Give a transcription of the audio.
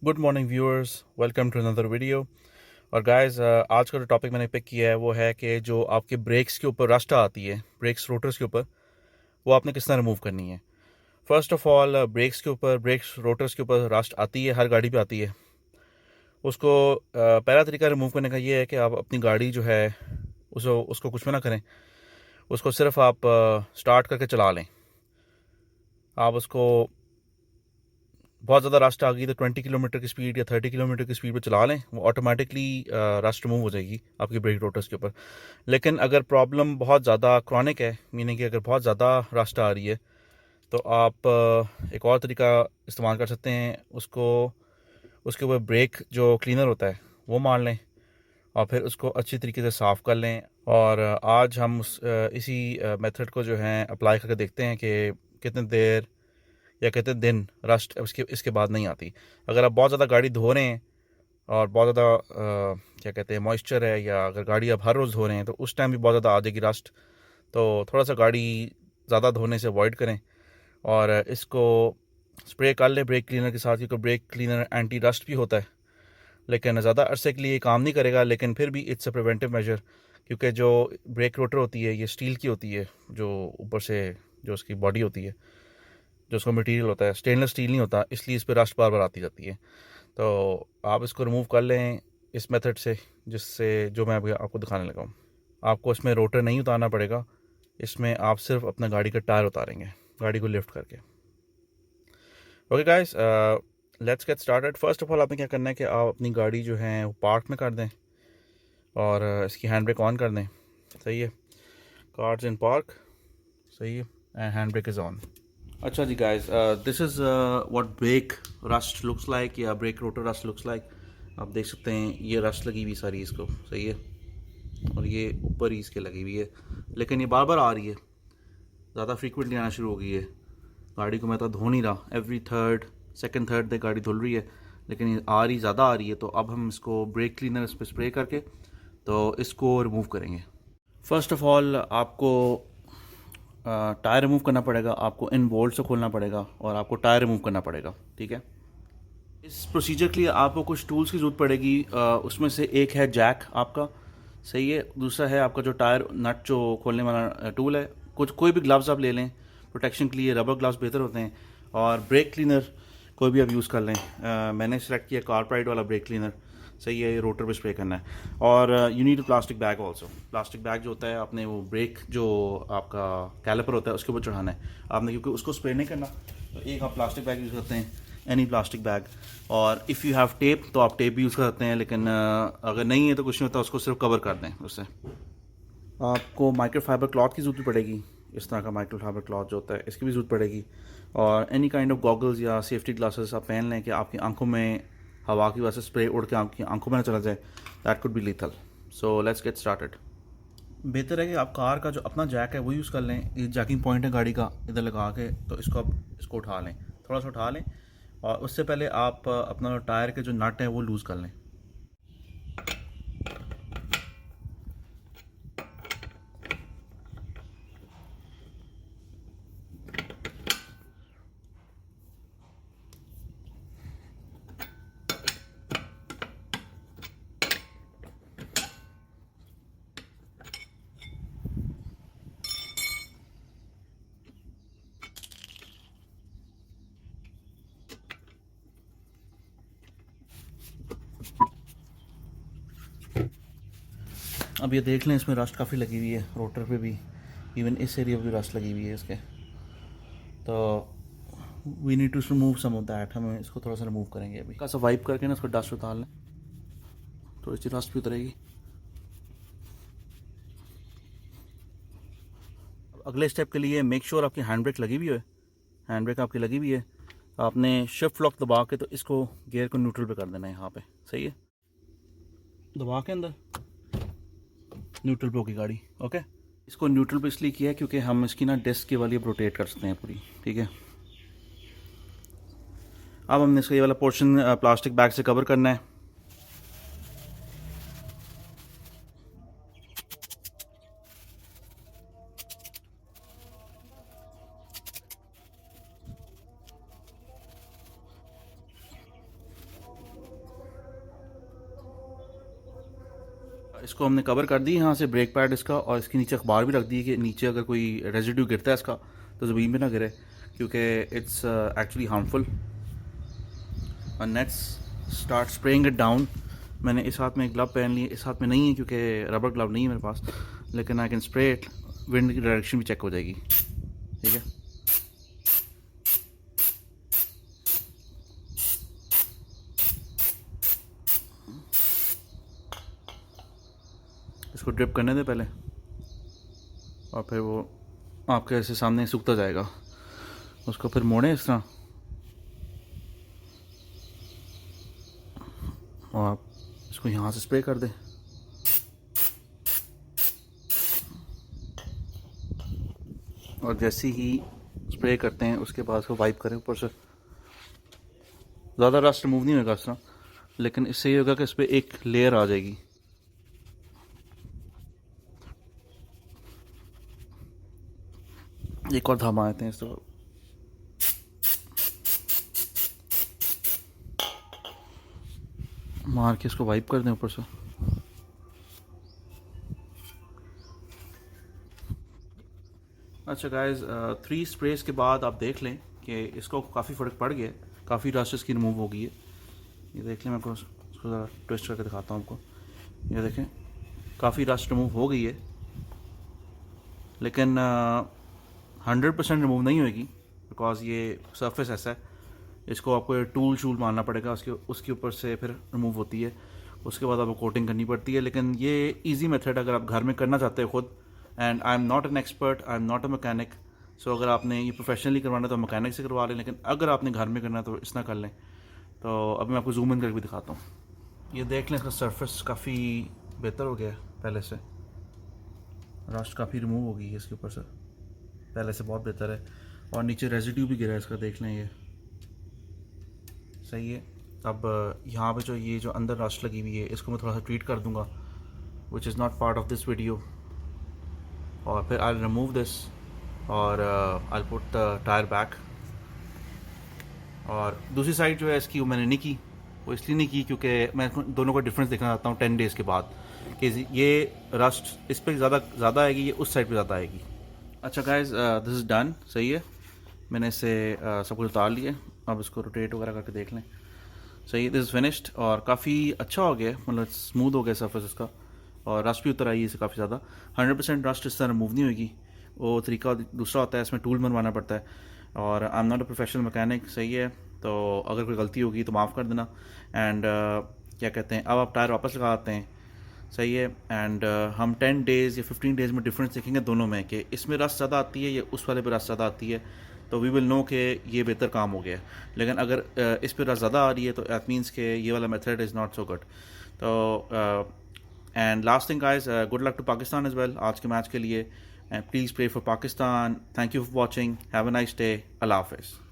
Good morning viewers, welcome to another video. और guys, आज का जो टॉपिक मैंने पिक किया है वो है कि जो आपके ब्रेक्स के ऊपर रस्ट आती है, ब्रेक्स रोटर्स के ऊपर, वो आपने किस तरह रिमूव करनी है। First of all, brakes rotors के ऊपर रस्ट आती है, हर गाड़ी पे आती है। उसको पहला तरीका रिमूव करने का ये है कि आप अपनी गाड़ी जो है उसको उसको कुछ भी ना करें, उसको सिर्फ आप स्टार्ट करके चला लें। आप उसको बहुत ज़्यादा रस्ट आ गई तो 20 किलोमीटर की स्पीड या 30 किलोमीटर की स्पीड पर चला लें, वो ऑटोमेटिकली रस्ट रिमूव हो जाएगी आपकी ब्रेक रोटर्स के ऊपर। लेकिन अगर प्रॉब्लम बहुत ज़्यादा क्रॉनिक है, मीनिंग कि अगर बहुत ज़्यादा रस्ट आ रही है, तो आप एक और तरीका इस्तेमाल कर सकते हैं। उसके ऊपर ब्रेक जो क्लीनर होता है वो मार लें और फिर उसको अच्छी तरीके से साफ़ कर लें। और आज हम इसी मेथड को जो है अप्लाई करके देखते हैं कि कितने देर या कितने दिन रस्ट इसके बाद नहीं आती। अगर आप बहुत ज़्यादा गाड़ी धो रहे हैं और बहुत ज़्यादा क्या कहते हैं मॉइस्चर है, या अगर गाड़ी आप हर रोज़ धो रहे हैं तो उस टाइम भी बहुत ज़्यादा आ जाएगी रस्ट। तो थोड़ा सा गाड़ी ज़्यादा धोने से अवॉइड करें और इसको स्प्रे कर लें ब्रेक क्लीनर के साथ, क्योंकि ब्रेक क्लीनर एंटी रस्ट भी होता है। लेकिन ज़्यादा अरसे के लिए काम नहीं करेगा, लेकिन फिर भी इट्स अ प्रिवेंटिव मेजर, क्योंकि जो ब्रेक रोटर होती है ये स्टील की होती है। जो ऊपर से जो उसकी बॉडी होती है, जो उसका मटेरियल होता है, स्टेनलेस स्टील नहीं होता, इसलिए इस पर रस्ट बार बार आती जाती है। तो आप इसको रिमूव कर लें इस मेथड से, जिससे जो मैं अभी आपको दिखाने लगा हूँ। आपको इसमें रोटर नहीं उतारना पड़ेगा, इसमें आप सिर्फ अपना गाड़ी का टायर उतारेंगे, गाड़ी को लिफ्ट करके। Okay guys, let's get started. First of all आपने क्या करना है कि आप अपनी गाड़ी जो है वो पार्क में कर दें और इसकी हैंड ब्रेक ऑन कर दें। सही है, कार्स इन पार्क, सही है, and hand brake is on. अच्छा जी guys, this is what brake rust looks like, या brake rotor rust looks like. आप देख सकते हैं ये रस्ट लगी हुई सारी इसको, सही है, और ये ऊपर ही इसके लगी हुई है, लेकिन ये बार बार आ रही है, ज़्यादा फ्रीक्वेंटली आना शुरू हो गई है। गाड़ी को मैं तो धो नहीं रहा, एवरी सेकंड थर्ड डे गाड़ी धुल रही है, लेकिन ये ज़्यादा आ रही है। तो अब हम इसको ब्रेक क्लीनर इस पर स्प्रे करके तो इसको रिमूव करेंगे। फर्स्ट ऑफ ऑल आपको टायर रिमूव करना पड़ेगा, आपको इन बोल्ट से खोलना पड़ेगा और आपको टायर रिमूव करना पड़ेगा, ठीक है। इस प्रोसीजर के लिए आपको कुछ टूल्स की ज़रूरत पड़ेगी। उसमें से एक है जैक आपका, सही है, दूसरा है आपका जो टायर नट जो खोलने वाला टूल है। कोई भी ग्लव्स आप ले लें, प्रोटेक्शन के लिए रबर ग्लव्स बेहतर होते हैं। और ब्रेक क्लीनर कोई भी आप यूज़ कर लें। मैंने सेलेक्ट किया कार्बाइड वाला ब्रेक क्लीनर, सही है, ये रोटर पे स्प्रे करना है। और you need plastic bag also. Plastic bag जो होता है, आपने वो ब्रेक जो आपका कैलिपर होता है उसके ऊपर चढ़ाना है आपने, क्योंकि उसको स्प्रे नहीं करना। तो एक आप प्लास्टिक बैग यूज़ करते हैं, एनी प्लास्टिक बैग। और इफ़ यू हैव टेप तो आप टेप भी यूज़ कर सकते हैं, लेकिन अगर नहीं है तो कुछ नहीं होता, उसको सिर्फ कवर कर दें उससे। आपको माइक्रोफाइबर क्लॉथ की ज़रूरत पड़ेगी, इस तरह का माइक्रोफाइबर क्लॉथ जो होता है इसकी भी ज़रूरत पड़ेगी। और एनी काइंड ऑफ गॉगल्स या सेफ्टी ग्लासेस आप पहन लें कि आपकी आंखों में हवा की वजह से स्प्रे उड़ के आपकी आंखों में ना चला जाए, that could be lethal. So let's get started. बेहतर है कि आप कार का जो अपना जैक है वो यूज़ कर लें। ये जैकिंग पॉइंट है गाड़ी का, इधर लगा के तो इसको उठा लें, थोड़ा सा उठा लें। और उससे पहले आप अपना टायर के जो नट है वो लूज़ कर लें। अब ये देख लें, इसमें रस्ट काफ़ी लगी हुई है, रोटर पे भी, इवन इस एरिया पे भी रस्ट लगी हुई है इसके। तो we need to remove some of that. हमें इसको थोड़ा सा रिमूव करेंगे अभी, का सा वाइप करके ना इसको डस्ट उतार लें, थोड़ी सी रस्ट भी उतरेगी। अगले स्टेप के लिए मेक श्योर आपकी हैंड ब्रेक लगी हुई है। हैंड ब्रेक आपकी लगी हुई है, आपने शिफ्ट लॉक दबा के तो इसको गियर को न्यूट्रल पे कर देना है यहाँ पे, सही है, दबा के अंदर न्यूट्रल पे होगी गाड़ी। ओके, इसको न्यूट्रल पे इसलिए किया है क्योंकि हम इसकी ना डिस्क के वाली रोटेट कर सकते हैं पूरी, ठीक है। अब हमने इसका ये वाला पोर्शन प्लास्टिक बैग से कवर करना है। इसको हमने कवर कर दी यहाँ से ब्रेक पैड इसका, और इसके नीचे अखबार भी रख दी कि नीचे अगर कोई रेजिड्यू गिरता है इसका तो ज़मीन में ना गिरे, क्योंकि इट्स एक्चुअली हार्मफुल। और nets start spraying it down. मैंने इस हाथ में ग्लव पहन लिए, इस हाथ में नहीं है क्योंकि रबर ग्लव नहीं है मेरे पास, लेकिन I can spray it. Wind की डायरेक्शन भी चेक हो जाएगी, ठीक है। इसको ड्रिप करने दे पहले, और फिर वो आपके ऐसे सामने सूखता जाएगा। उसको फिर मोड़ें इस तरह, और आप इसको यहाँ से स्प्रे कर दें। और जैसे ही स्प्रे करते हैं उसके बाद उसको वाइप करें ऊपर से। ज़्यादा रस्ट रिमूव नहीं होगा इस तरह, लेकिन इससे ये होगा कि इस पर एक लेयर आ जाएगी। एक और धामा आते हैं इस तरह, मार के इसको वाइप कर दें ऊपर से। अच्छा गाइस, 3 स्प्रेस के बाद आप देख लें कि इसको काफ़ी फ़र्क पड़ गया, काफ़ी रस्ट इसकी रिमूव हो गई है। ये देख लें, मैं को इसको ज़रा ट्विस्ट करके दिखाता हूँ आपको। ये देखें, काफ़ी रस्ट रिमूव हो गई है, लेकिन 100% रिमूव नहीं होगी, बिकॉज ये सरफेस ऐसा है, इसको आपको टूल शूल मारना पड़ेगा, उसके ऊपर से फिर रिमूव होती है। उसके बाद आपको कोटिंग करनी पड़ती है, लेकिन ये इजी मेथड अगर आप घर में करना चाहते हो खुद। And I am not an expert, I am not a mechanic, so अगर आपने ये प्रोफेशनली करवाना है तो मैकेनिक से करवा लें, लेकिन अगर आपने घर में करना है तो इस तरह कर लें। तो अभी मैं आपको जूम इन करके भी दिखाता हूँ। ये देख लें, इसका सरफेस काफ़ी बेहतर हो गया है पहले से, रस्ट काफ़ी रिमूव हो गई है इसके ऊपर से, पहले से बहुत बेहतर है। और नीचे रेजिड्यू भी गिरा है इसका, देख लें, ये सही है। अब यहाँ पे ये जो अंदर रस्ट लगी हुई है, इसको मैं थोड़ा सा ट्रीट कर दूंगा, which is not part of this video. और फिर आई रिमूव दिस, और I put the tyre back. और दूसरी साइड जो है इसकी वो मैंने नहीं की, वो इसलिए नहीं की क्योंकि मैं दोनों का डिफरेंस देखना चाहता हूँ 10 डेज़ के बाद, कि ये रस्ट इस पर ज़्यादा आएगी, ये उस साइड पे ज़्यादा आएगी। अच्छा गाइज, दिस इज़ डन, सही है। मैंने इसे सब कुछ उतार लिया, अब इसको रोटेट वगैरह करके देख लें। सही, दिस इज़ फिनिश्ड, और काफ़ी अच्छा हो गया, मतलब स्मूथ हो गया सरफेस इसका, और रस्ट भी उतर आई है इसे काफ़ी ज़्यादा। 100% रस्ट इस तरह रिमूव नहीं होगी, वो तरीका दूसरा होता है, इसमें टूल बनवाना पड़ता है। और आई am not a professional mechanic, सही है। तो अगर कोई गलती होगी तो माफ़ कर देना। एंड क्या कहते हैं, अब आप टायर वापस लगा आते हैं, सही है। एंड हम 10 डेज़ या 15 डेज़ में डिफरेंस देखेंगे दोनों में, कि इसमें रस्ट ज़्यादा आती है या उस वाले पर रस्ट ज़्यादा आती है, तो वी विल नो कि ये बेहतर काम हो गया है। लेकिन अगर इस पर रस्ट ज़्यादा आ रही है तो दैट मीन्स कि ये वाला method is not so good. तो and last thing guys, good luck to Pakistan as well आज के मैच के लिए, and please pray for Pakistan. Thank you for watching, have a nice day, Allah हाफिज़।